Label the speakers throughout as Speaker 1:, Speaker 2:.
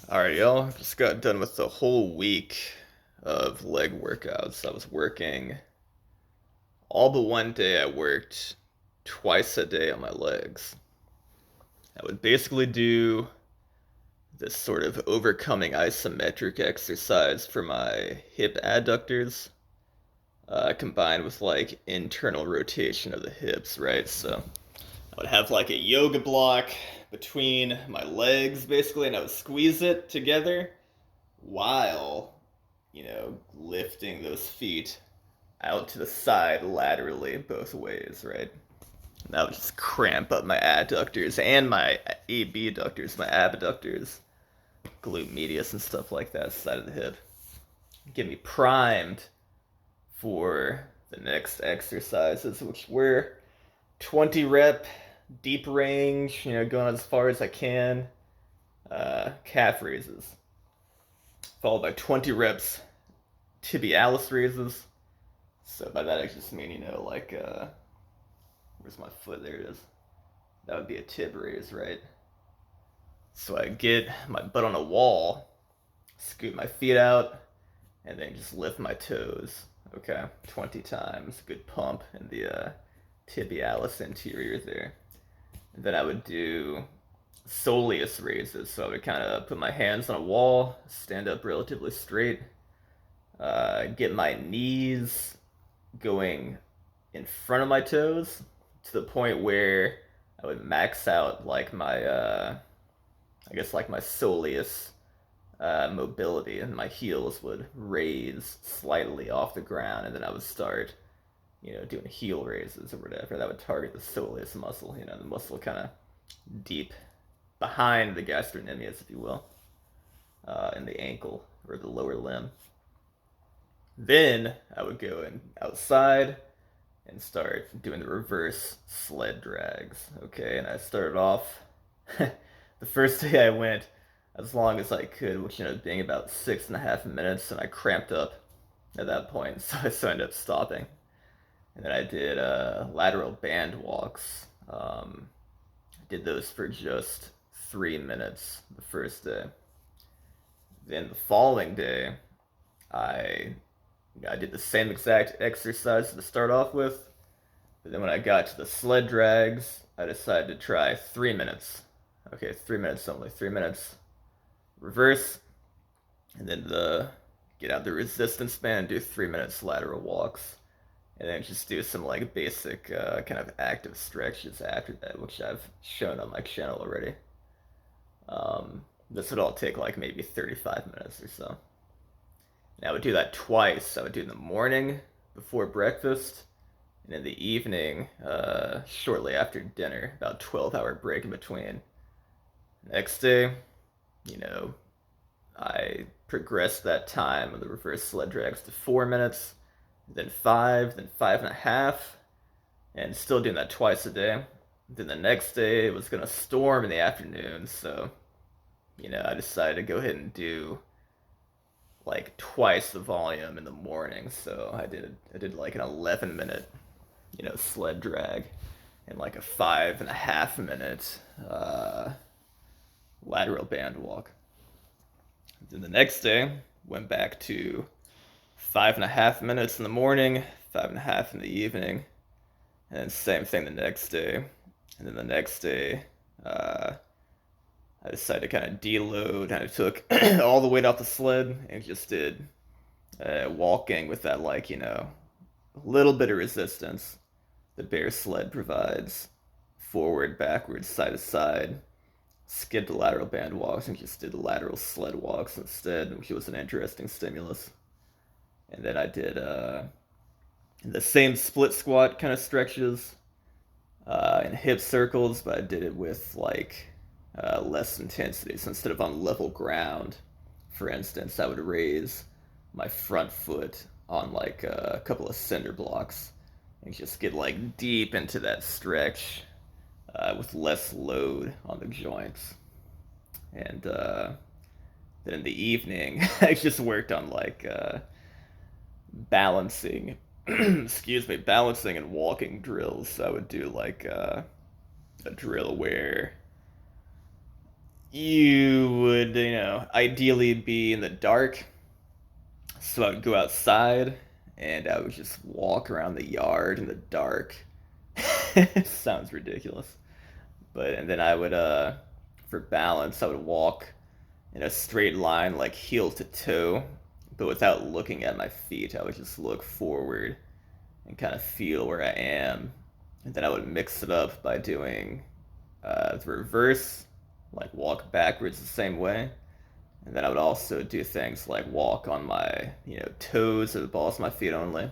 Speaker 1: Alright, y'all. Just got done with the whole week of leg workouts. I was working all but one day. I worked twice a day on my legs. I would basically do this sort of overcoming isometric exercise for my hip adductors, combined with like internal rotation of the hips, right? So I would have like a yoga block between my legs, basically, and I would squeeze it together while lifting those feet out to the side laterally both ways, right? And that would just cramp up my adductors and my abductors, my abductors, glute medius and stuff like that, side of the hip. Get me primed for the next exercises, which were 20 rep, deep range, going as far as I can, calf raises, followed by 20 reps tibialis raises. So by that I just mean, where's my foot? There it is. That would be a tib raise, right? So I get my butt on a wall, scoot my feet out, and then just lift my toes. Okay, 20 times. Good pump in the tibialis anterior there. And then I would do soleus raises. So I would kind of put my hands on a wall, stand up relatively straight, get my knees going in front of my toes to the point where I would max out like my I guess like my soleus mobility, and my heels would raise slightly off the ground, and then I would start doing heel raises or whatever that would target the soleus muscle, the muscle kind of deep behind the gastrocnemius, if you will, in the ankle or the lower limb. Then I would go outside and start doing the reverse sled drags. Okay, and I started off the first day I went as long as I could, which being about 6.5 minutes, and I cramped up at that point, so I ended up stopping. And then I did lateral band walks. I did those for just 3 minutes the first day. Then the following day, I I did the same exact exercise to start off with, but then when I got to the sled drags, I decided to try 3 minutes. Okay, 3 minutes only. 3 minutes reverse, and then the get out the resistance band and do 3 minutes lateral walks, and then just do some like basic kind of active stretches after that, which I've shown on my channel already. This would all take like maybe 35 minutes or so. And I would do that twice. I would do it in the morning before breakfast, and in the evening shortly after dinner, about 12-hour break in between. Next day, you know, I progressed that time of the reverse sled drags to 4 minutes, then five, then 5.5, and still doing that twice a day. Then the next day it was gonna storm in the afternoon, so I decided to go ahead and do like twice the volume in the morning. So I did like an 11 minute, sled drag, and like a 5.5 minute lateral band walk. Then the next day went back to 5.5 minutes in the morning, 5.5 in the evening, and then same thing the next day. And then the next day, I decided to kind of deload, and I took all the weight off the sled and just did walking with that, like, little bit of resistance the bear sled provides. Forward, backwards, side to side. Skipped the lateral band walks and just did the lateral sled walks instead, which was an interesting stimulus. And then I did the same split squat kind of stretches in hip circles, but I did it with like less intensity. So instead of on level ground, for instance, I would raise my front foot on like a couple of cinder blocks and just get like deep into that stretch with less load on the joints. And then in the evening, I just worked on like balancing, excuse me, balancing and walking drills. So I would do like a drill where you would, ideally be in the dark. So I would go outside and I would just walk around the yard in the dark. Sounds ridiculous. And then I would, for balance, I would walk in a straight line, like heel to toe, but without looking at my feet. I would just look forward and kind of feel where I am. And then I would mix it up by doing the reverse, like walk backwards the same way. And then I would also do things like walk on my, toes or the balls of my feet only,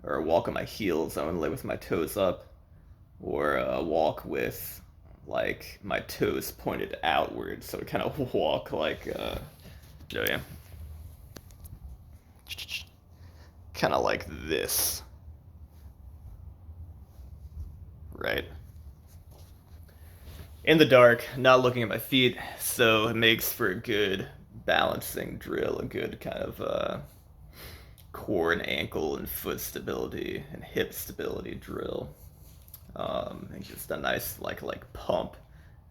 Speaker 1: or walk on my heels only with my toes up, or walk with like my toes pointed outward, so kind of walk like, show you, kind of like this, right? In the dark, not looking at my feet, so it makes for a good balancing drill, a good kind of core and ankle and foot stability and hip stability drill. And just a nice like pump,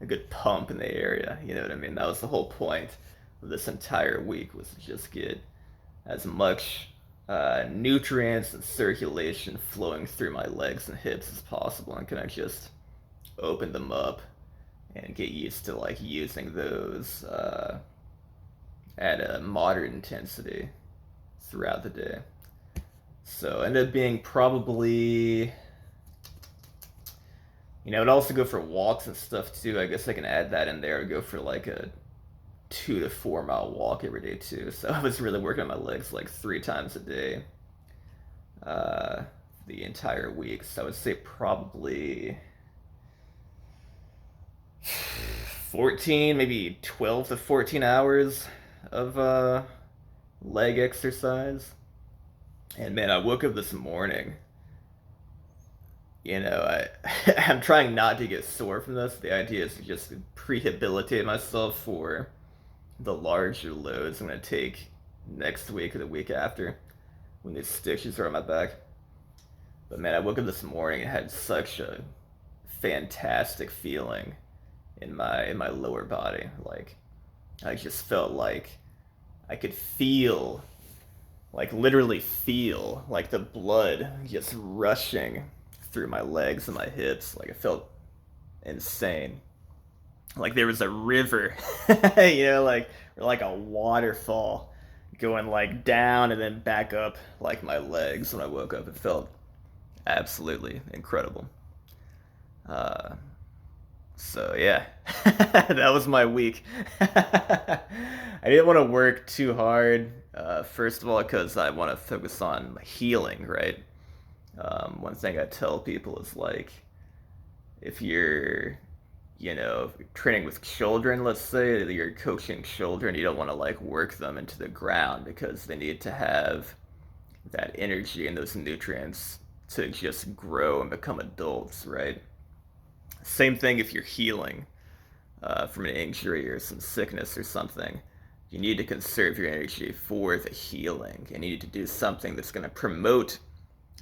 Speaker 1: a good pump in the area. You know what I mean? That was the whole point of this entire week, was to just get as much nutrients and circulation flowing through my legs and hips as possible, and kind of just open them up and get used to like using those at a moderate intensity throughout the day. So ended up being probably, I'd also go for walks and stuff too. I guess I can add that in there. I'd go for like a 2 to 4 mile walk every day too. So I was really working on my legs like 3 times a day the entire week. So I would say probably 14, maybe 12 to 14 hours of leg exercise. And man, I woke up this morning. I'm trying not to get sore from this. The idea is to just prehabilitate myself for the larger loads I'm gonna take next week or the week after, when these stitches are on my back. But man, I woke up this morning and had such a fantastic feeling in my lower body. Like, I just felt like I could feel, like literally feel, like the blood just rushing through my legs and my hips. Like, it felt insane. Like there was a river, or like a waterfall going like down and then back up like my legs when I woke up. It felt absolutely incredible. Uh, so yeah, that was my week. I didn't want to work too hard. First of all, because I want to focus on healing, right? One thing I tell people is like, if you're, training with children, let's say, you're coaching children, you don't want to like work them into the ground, because they need to have that energy and those nutrients to just grow and become adults, right? Same thing if you're healing from an injury or some sickness or something. You need to conserve your energy for the healing, and you need to do something that's going to promote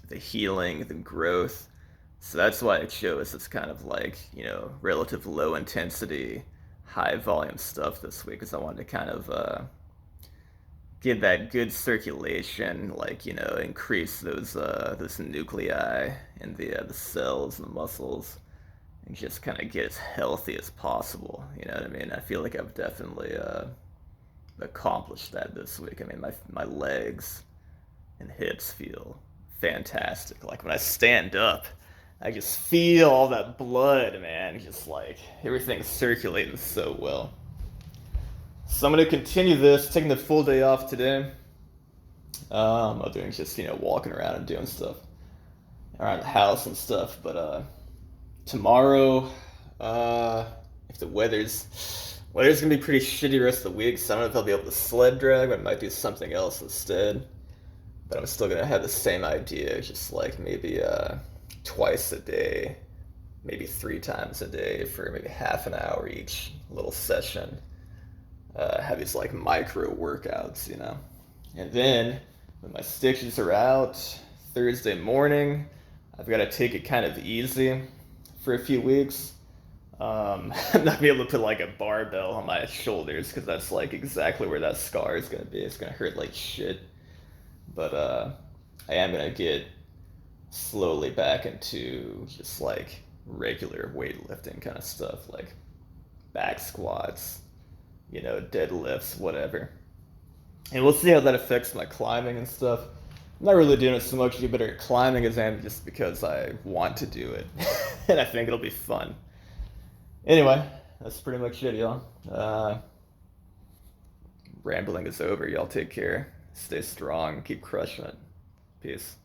Speaker 1: the healing, the growth. So that's why I chose this kind of like, relative low intensity, high volume stuff this week, because I wanted to kind of get that good circulation, like, increase those nuclei in the cells and the muscles, and just kind of get as healthy as possible. You know what I mean? I feel like I've definitely accomplished that this week. I mean, my legs and hips feel fantastic. Like when I stand up, I just feel all that blood, man. Just like everything's circulating so well. So I'm gonna continue this, taking the full day off today. I'm doing just walking around and doing stuff around the house and stuff. But tomorrow, if the weather's gonna be pretty shitty the rest of the week, so I don't know if I'll be able to sled drag, but I might do something else instead. But I'm still gonna have the same idea, just like maybe twice a day, maybe 3 times a day for maybe half an hour each little session. Have these like micro workouts, And then when my stitches are out Thursday morning, I've got to take it kind of easy for a few weeks. I'm not gonna be able to put like a barbell on my shoulders because that's like exactly where that scar is gonna be. It's gonna hurt like shit. But I am gonna get slowly back into just like regular weightlifting kind of stuff, like back squats, deadlifts, whatever. And we'll see how that affects my climbing and stuff. I'm not really doing it so much to get better at climbing as I am just because I want to do it. And I think it'll be fun. Anyway, that's pretty much it, y'all. Rambling is over. Y'all take care. Stay strong. Keep crushing it. Peace.